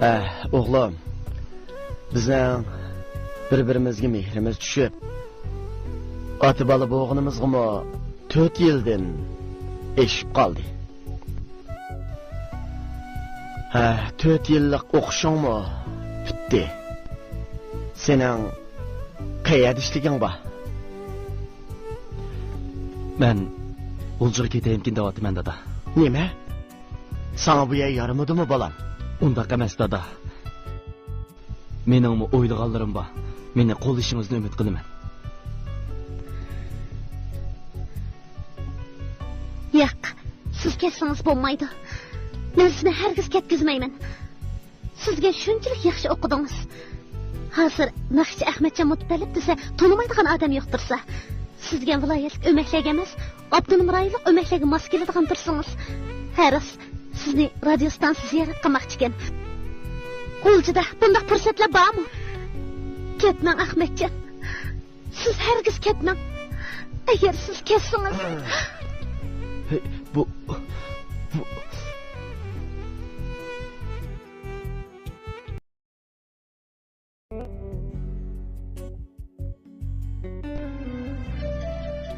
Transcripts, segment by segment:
Oğlum, bizning bir-birimizga mehrimiz tushib, oti bola bo'g'inimizga 4 yildan eshib qoldi. 4 yillik o'qishingmi bitdi. Sening qayerda ishliging bor? Men Uljuga ketayimkin deyapman dada. Nima? Sana bu yer yaramadimi bolam? Undaq emas dada. Meningmi o'ylaganlarim bor. Meni qo'llashingizni umid qilaman. Yo'q, siz ketsangiz bo'lmaydi. Men sizni hargiz ketkizmayman. Sizga shunchalik yaxshi o'qidingiz. Hozir Naqshi Ahmadjon Muttalib desa, tanimaydigan odam yo'qdirsa, sizga viloyatlik o'maklik emas, Abdulmuroyevlik o'makligi mos keladigan tursangiz, Haris sizni radio stansiya ziyorat qilmoqchi ekan. Qo'ljida bunday fursatlar bormi? Ketmang Ahmadjon. Siz hargiz ketmang. Agar siz ketsangiz, Bu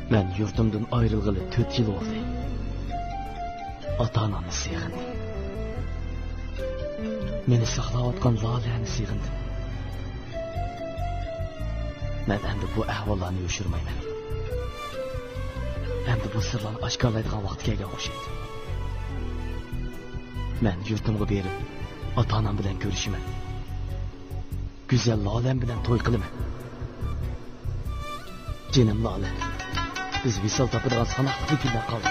Men yurtimdan ayrılgalı 4 yıl oldu. Ata-anamni sığındım. Meni saqlayotgan Lolani sığındım. Men endi bu ahvollarni yoshirmayman. Endi bu sirlarni oshkorlaydigan vaqt kelgan o'xshaydi. Men yurtimga berib, ota-onam bilan ko'rishiman. Go'zal Lolam bilan to'y qilaman. Jinim Lola, biz visol topadigan sanoqli kunlar qoldi.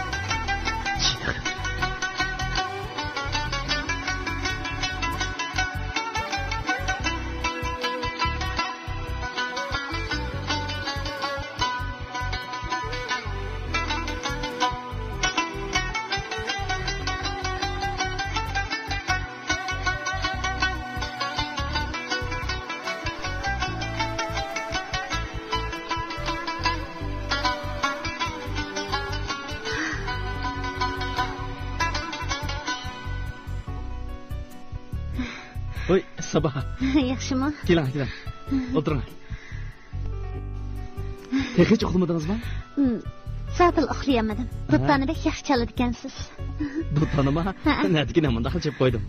Oy, sabah. Yaxshimi? Keling. O'tiring. Hech uxlamadingizmi? Sabil uxlayamadim. Duttani bek yaxshi chaladi ekansiz. Duttanimi? Natgina munda qilib qo'ydim.